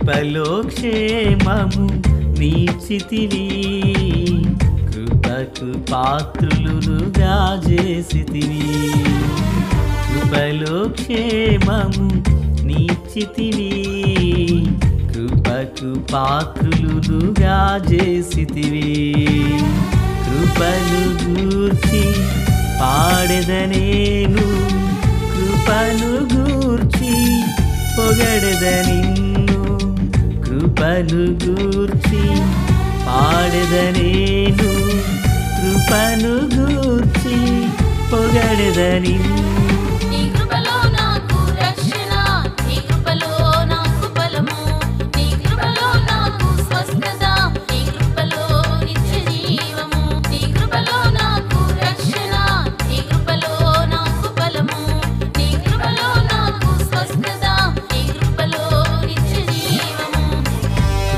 కృపలో క్షేమము నీచితివి, కృపకు పాత్రులుగా చేసితివి. కృపలో క్షేమము నీచితివి, కృపకు పాత్రులుగా చేసితివి. కృపను గూర్చి పాడెదనేను, కృపను గూర్చి పొగడెద నిన్ను. కృపను గూర్చి పాడెదనేను, కృపను గూర్చి పొగడెద నిన్ను.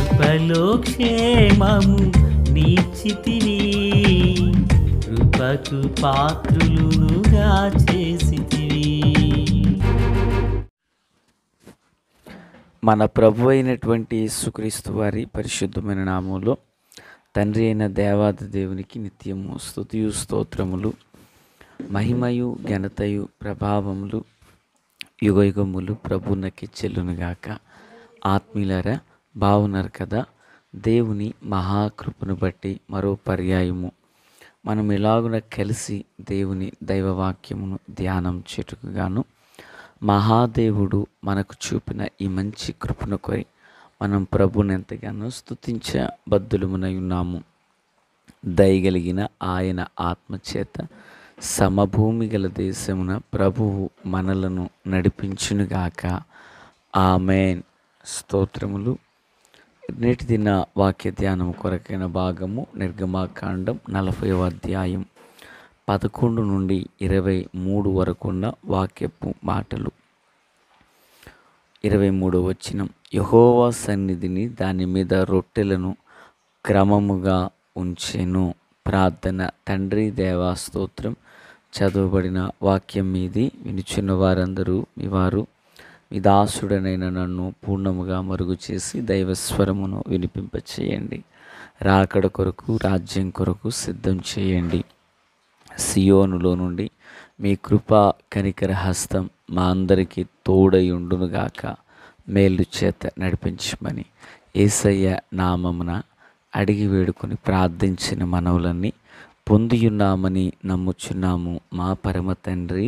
కృపలో క్షేమము నీచితివి, కృపకు పాత్రులుగా చేసితివి. మన ప్రభు అయినటువంటి యేసుక్రీస్తు వారి పరిశుద్ధమైన నామములో తండ్రి అయిన దేవాది దేవునికి నిత్యము స్తుతియు స్తోత్రములు, మహిమయు ఘనతయు ప్రభావములు యుగయుగములు ప్రభునకి చెల్లునుగాక. ఆత్మీయులారా, బావున్నారు కదా? దేవుని మహాకృపను బట్టి మరో పర్యాయము మనం ఎలాగున కలిసి దేవుని దైవవాక్యమును ధ్యానం చేటుకుగాను మహాదేవుడు మనకు చూపిన ఈ మంచి కృపను కోరి మనం ప్రభుని ఎంతగానో స్తుతించబద్ధులమునై ఉన్నాము. దయగలిగిన ఆయన ఆత్మచేత సమభూమి గల దేశమున ప్రభువు మనలను నడిపించునుగాక. ఆమేన్. స్తోత్రములు. నేటి దిన వాక్య ధ్యానం కొరకైన భాగము నిర్గమాకాండం 40వ అధ్యాయం 11 నుండి 23 వరకు ఉన్న వాక్యపు మాటలు. 23వ వచనం, యెహోవా సన్నిధిని దాని మీద రొట్టెలను క్రమముగా ఉంచెను. ప్రార్థన. తండ్రి దేవా స్తోత్రం. చదవబడిన వాక్యం మీది వినుచున్న వారందరూ మీ వారు, మీ దాసుడనైన నన్ను పూర్ణముగా మరుగు చేసి దైవస్వరమును వినిపింపచేయండి. రాకడ కొరకు రాజ్యం కొరకు సిద్ధం చేయండి. సియోనులో నుండి మీ కృపా కనికర హస్తం మా అందరికీ తోడై ఉండునుగాక. మేలు చేత నడిపించమని యేసయ్య నామమున అడిగి వేడుకొని ప్రార్థించిన మనవులన్నీ పొందియున్నామని నమ్ముచున్నాము మా పరమ తండ్రి.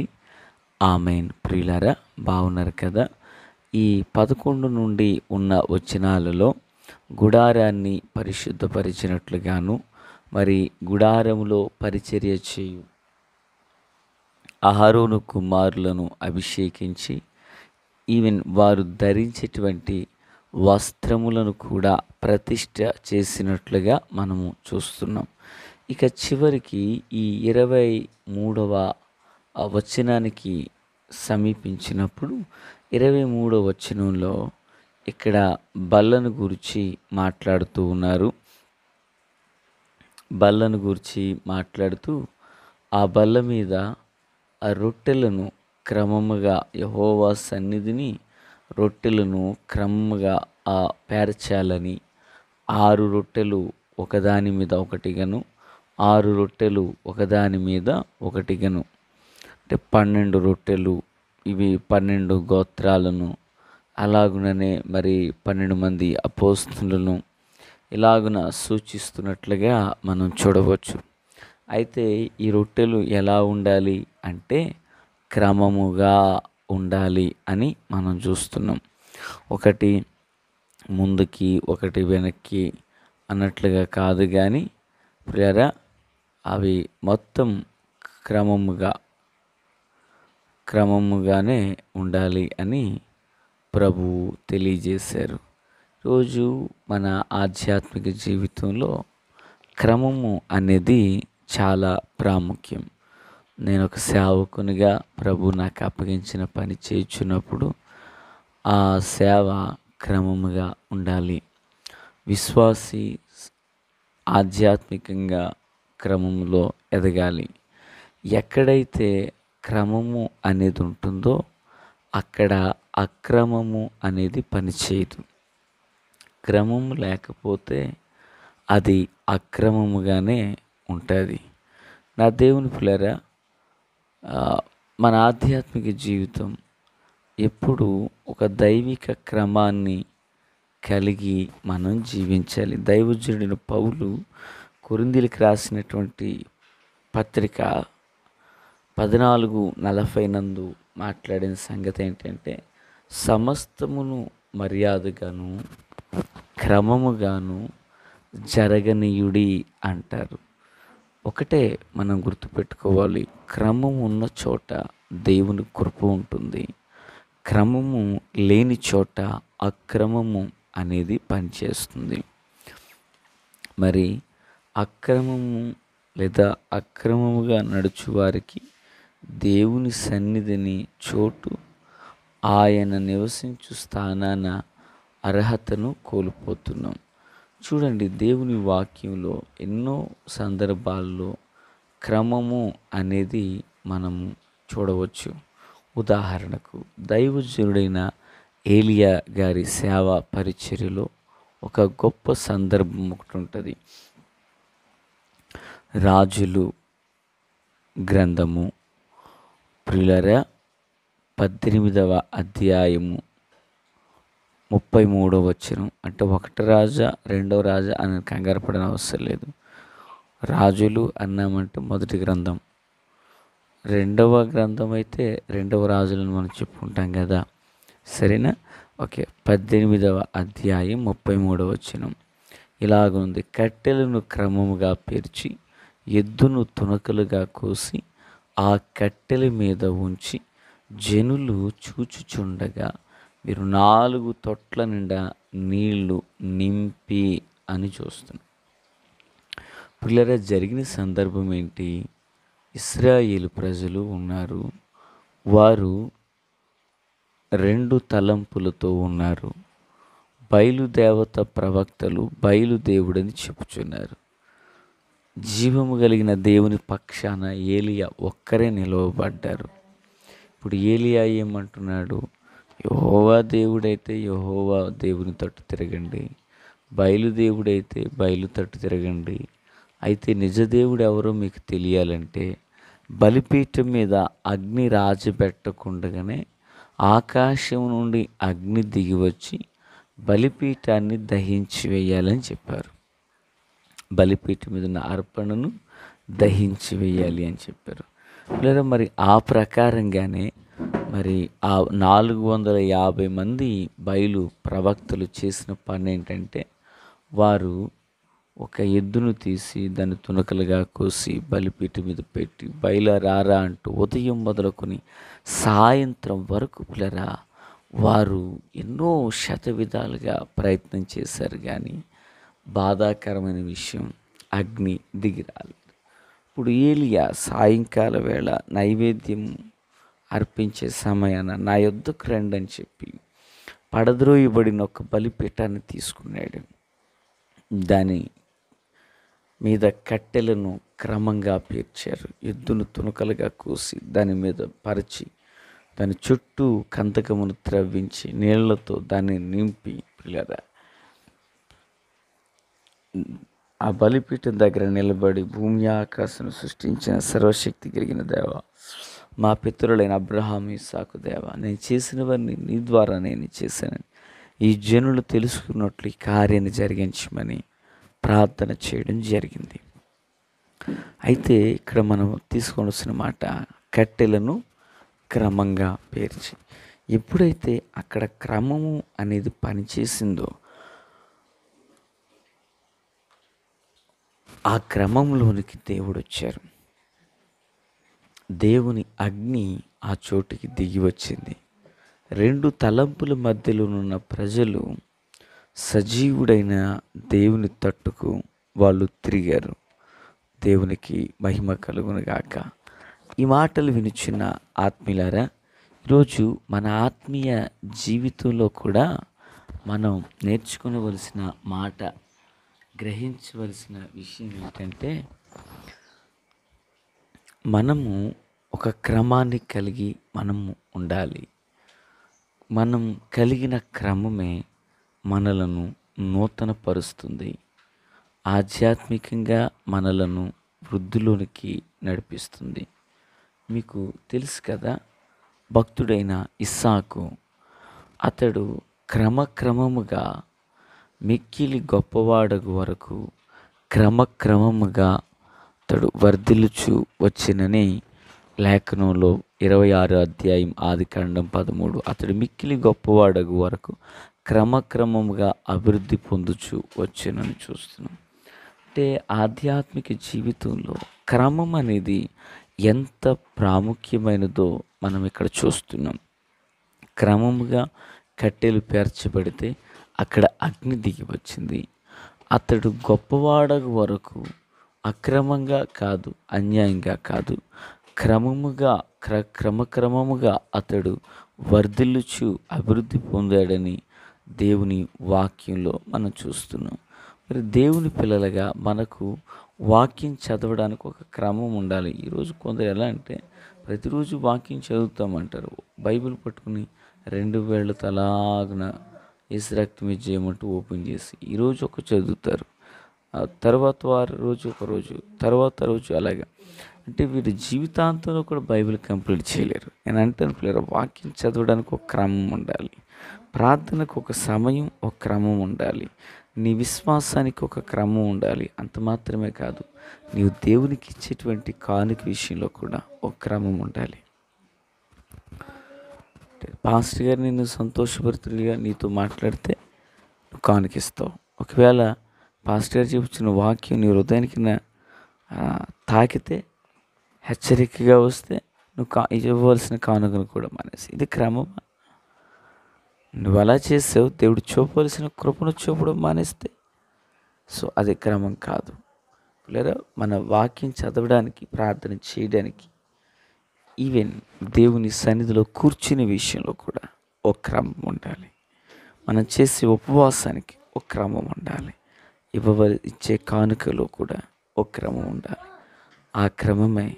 ఆమెన్. ప్రియులారా, బాగున్నారు కదా? ఈ 11 నుండి ఉన్న వచనాలలో గుడారాన్ని పరిశుద్ధపరిచినట్లుగాను, మరి గుడారములో పరిచర్య చేయు అహరోను కుమారులను అభిషేకించి ఈవెన్ వారు ధరించేటువంటి వస్త్రములను కూడా ప్రతిష్ఠ చేసినట్లుగా మనము చూస్తున్నాం. ఇక చివరికి ఈ 23వ వచనానికి సమీపించినప్పుడు 23వ వచనంలో ఇక్కడ బల్లను గురించి మాట్లాడుతూ ఉన్నారు. బల్లను గురించి మాట్లాడుతూ ఆ బల్ల మీద ఆ రొట్టెలను క్రమముగా, యెహోవా సన్నిధిని రొట్టెలను క్రమముగా పేర్చాలని, 6 రొట్టెలు ఒకదాని మీద ఒకటిగాను, 6 రొట్టెలు ఒకదాని మీద ఒకటిగాను, అంటే 12 రొట్టెలు, ఇవి 12 గోత్రాలను, అలాగుననే మరి 12 మంది అపోస్తలులను ఇలాగున సూచిస్తున్నట్లుగా మనం చూడవచ్చు. అయితే ఈ రొట్టెలు ఎలా ఉండాలి అంటే క్రమముగా ఉండాలి అని మనం చూస్తున్నాం. ఒకటి ముందుకి ఒకటి వెనక్కి అన్నట్లుగా కాదు, కానీ ప్రియరా అవి మొత్తం క్రమముగానే ఉండాలి అని ప్రభువు తెలియజేశారు. రోజు మన ఆధ్యాత్మిక జీవితంలో క్రమము అనేది చాలా ప్రాముఖ్యం. నేను ఒక సేవకునిగా ప్రభు నాకు అప్పగించిన పని చేయుచున్నప్పుడు ఆ సేవ క్రమముగా ఉండాలి. విశ్వాసి ఆధ్యాత్మికంగా క్రమములో ఎదగాలి. ఎక్కడైతే క్రమము ఉంటుందో అక్కడ అక్రమము అనేది పనిచేయదు. క్రమము లేకపోతే అది అక్రమముగానే ఉంటుంది. నా దేవుని పిల్లరా, మన ఆధ్యాత్మిక జీవితం ఎప్పుడు ఒక దైవిక క్రమాన్ని కలిగి మనం జీవించాలి. దైవజనుడైన పౌలు కొరింథీయులకు రాసినటువంటి పత్రిక 14:40 నందు మాట్లాడిన సంగతి ఏంటంటే, సమస్తమును మర్యాదగాను క్రమముగాను జరగనీయుడి అంటారు. ఒకటే మనం గుర్తుపెట్టుకోవాలి, క్రమం ఉన్న చోట దేవుని కృప ఉంటుంది. క్రమము లేని చోట అక్రమము అనేది పనిచేస్తుంది. మరి అక్రమము లేదా అక్రమముగా నడుచు వారికి దేవుని సన్నిధిని, చోటు, ఆయన నివసించు స్థానాన అర్హతను కోల్పోతున్నాం. చూడండి, దేవుని వాక్యంలో ఎన్నో సందర్భాల్లో క్రమము అనేది మనము చూడవచ్చు. ఉదాహరణకు దైవజనుడైన ఏలియా గారి సేవా పరిచర్యలో ఒక గొప్ప సందర్భం ఒకటి ఉంటుంది. రాజులు గ్రంథము ప్రియులారా 18వ అధ్యాయము 33వ వచనం. అంటే 1 రాజా 2వ రాజా అని కంగారు పడిన అవసరం లేదు. రాజులు అన్నామంటే మొదటి గ్రంథం, 2వ గ్రంథం అయితే 2వ రాజులను మనం చెప్పుకుంటాం కదా, సరేనా? ఓకే, 18వ అధ్యాయం 33వ వచనం ఇలాగుంది. కట్టెలను క్రమముగా పేర్చి ఎద్దును తునకలుగా కోసి ఆ కట్టెల మీద ఉంచి జనులు చూచుచుండగా మీరు 4 తొట్ల నిండా నీళ్లు నింపి అని చూస్తున్నాం. పిల్లరా, జరిగిన సందర్భం ఏంటి? ఇశ్రాయేలు ప్రజలు ఉన్నారు. వారు 2 తలంపులతో ఉన్నారు. బయలుదేవత ప్రవక్తలు బయలుదేవుడని చెప్పుచున్నారు. జీవము కలిగిన దేవుని పక్షాన ఏలియా ఒక్కరే నిలవబడ్డారు. ఇప్పుడు ఏలియా ఏమంటున్నాడు? యెహోవా దేవుడైతే యెహోవా దేవుని తట్టు తిరగండి, బయలుదేవుడైతే బయలు తట్టు తిరగండి. అయితే నిజదేవుడు ఎవరో మీకు తెలియాలంటే బలిపీఠం మీద అగ్ని రాజబెట్టకుండగానే ఆకాశం నుండి అగ్ని దిగివచ్చి బలిపీఠాన్ని దహించి వేయాలని చెప్పారు. బలిపీఠం మీద ఉన్న అర్పణను దహించి వేయాలి అని చెప్పారు. లేదా మరి ఆ ప్రకారంగానే మరి ఆ 450 మంది బయలు ప్రవక్తలు చేసిన పని ఏంటంటే, వారు ఒక ఎద్దును తీసి దాన్ని తునకలుగా కోసి బలిపీఠం మీద పెట్టి బయలురారా అంటూ ఉదయం మొదలుకొని సాయంత్రం వరకు పిల్లరా వారు ఎన్నో శతవిధాలుగా ప్రయత్నం చేశారు. కానీ బాధాకరమైన విషయం, అగ్ని దిగి రాలేదు. ఇప్పుడు ఏలియా సాయంకాల వేళ నైవేద్యం అర్పించే సమయాన నా యొద్దకు రండి అని చెప్పి పడద్రోయబడిన ఒక బలిపీఠాన్ని తీసుకున్నాడు. దాని మీద కట్టెలను క్రమంగా పేర్చారు. ఎద్దును తునకలుగా కోసి దాని మీద పరిచి దాని చుట్టూ కందకమును త్రవ్వించి నీళ్లతో దాన్ని నింపి పిల్లరా ఆ బలిపీఠం దగ్గర నిలబడి, భూమి ఆకాశం సృష్టించిన సర్వశక్తి కలిగిన దేవ, మా పితరులైన అబ్రహాము ఇస్సాకు దేవ, నేను చేసినవన్నీ నీ ద్వారా నేను చేశానని ఈ జనులు తెలుసుకున్నట్లు ఈ కార్యాన్ని జరిగించమని ప్రార్థన చేయడం జరిగింది. అయితే ఇక్కడ మనం తీసుకోవాల్సిన మాట, కట్టెలను క్రమంగా పేర్చి. ఎప్పుడైతే అక్కడ క్రమము అనేది పనిచేసిందో ఆ క్రమంలోనికి దేవుడు వచ్చారు. దేవుని అగ్ని ఆ చోటుకి దిగి వచ్చింది. 2 తలంపుల మధ్యలోనున్న ప్రజలు సజీవుడైన దేవుని తట్టుకు వాళ్ళు తిరిగారు. దేవునికి మహిమ కలుగును గాక. ఈ మాటలు వినుచున్న ఆత్మీయులారా, ఈరోజు మన ఆత్మీయ జీవితంలో కూడా మనం నేర్చుకోవలసిన మాట, గ్రహించవలసిన విషయం ఏంటంటే, మనము ఒక క్రమాన్ని కలిగి మనము ఉండాలి. మనం కలిగిన క్రమమే మనలను నూతనపరుస్తుంది. ఆధ్యాత్మికంగా మనలను వృద్ధిలోనికి నడిపిస్తుంది. మీకు తెలుసు కదా, భక్తుడైన ఇస్సాకు అతడు క్రమక్రమముగా మిక్కిలి గొప్పవాడగు వరకు క్రమక్రమముగా అతడు వర్ధిల్లుచు వచ్చినని లేఖనంలో 26 అధ్యాయం ఆదికాండం 13. అతడు మిక్కిలి గొప్పవాడగు వరకు క్రమక్రమముగా అభివృద్ధి పొందుచు వచ్చినని చూస్తున్నాం. అంటే ఆధ్యాత్మిక జీవితంలో క్రమం అనేది ఎంత ప్రాముఖ్యమైనదో మనం ఇక్కడ చూస్తున్నాం. క్రమముగా కట్టెలు పేర్చబడితే అక్కడ అగ్ని దిగి వచ్చింది. అతడు గొప్పవాడగు వరకు అక్రమంగా కాదు, అన్యాయంగా కాదు, క్రమక్రమముగా అతడు వర్ధిల్లుచు అభివృద్ధి పొందాడని దేవుని వాక్యంలో మనం చూస్తున్నాం. మరి దేవుని పిల్లలుగా మనకు వాక్యం చదవడానికి ఒక క్రమం ఉండాలి. ఈరోజు కొందరు ఎలా అంటే ప్రతిరోజు వాక్యం చదువుతామంటారు. బైబిల్ పట్టుకుని 2 వేళ్ళతో అలాగన యేసు రక్తం చేయమంటూ ఓపెన్ చేసి ఈరోజు ఒక చదువుతారు, తర్వాత రోజు ఒక రోజు, తర్వాత రోజు అలాగా. అంటే వీరి జీవితాంతంలో కూడా బైబిల్ కంప్లీట్ చేయలేరు. నేను అంటాను పిల్లలు, వాక్యం చదవడానికి ఒక క్రమం ఉండాలి, ప్రార్థనకు ఒక సమయం, ఒక క్రమం ఉండాలి, నీ విశ్వాసానికి ఒక క్రమం ఉండాలి. అంత మాత్రమే కాదు, నీవు దేవునికి ఇచ్చేటువంటి కానుక విషయంలో కూడా ఒక క్రమం ఉండాలి. పాస్టర్ గారు నిన్ను సంతోషపరుతుడిగా నీతో మాట్లాడితే నువ్వు కానుకిస్తావు. ఒకవేళ పాస్టర్ గారు చెప్పుచున్న వాక్యం నీ హృదయానికి తాకితే, హెచ్చరికగా వస్తే నువ్వు ఇవ్వవలసిన కానుకను కూడా మానేసి. ఇది క్రమమా? నువ్వు అలా చేసావు, దేవుడు చూపవలసిన కృపను చూపడం మానేస్తే సో అది క్రమం కాదు. లేదా మన వాక్యం చదవడానికి, ప్రార్థన చేయడానికి, ఈవెన్ దేవుని సన్నిధిలో కూర్చునే విషయంలో కూడా ఒక క్రమం ఉండాలి. మనం చేసే ఉపవాసానికి ఒక క్రమం ఉండాలి. ఇచ్చే కానుకలో కూడా ఒక క్రమం ఉండాలి. ఆ క్రమమే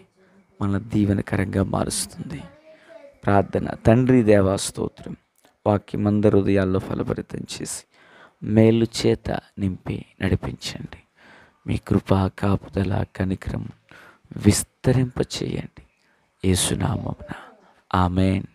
మన దీవెనకరంగా మారుస్తుంది. ప్రార్థన. తండ్రి దేవా స్తోత్రం, వాక్యమందరి హృదయాల్లో ఫలభరితం చేసి మేలు చేత నింపి నడిపించండి. మీ కృపా కాపుదల కనికరం విస్తరింపచేయండి. యేసు నామమున ఆమేన్.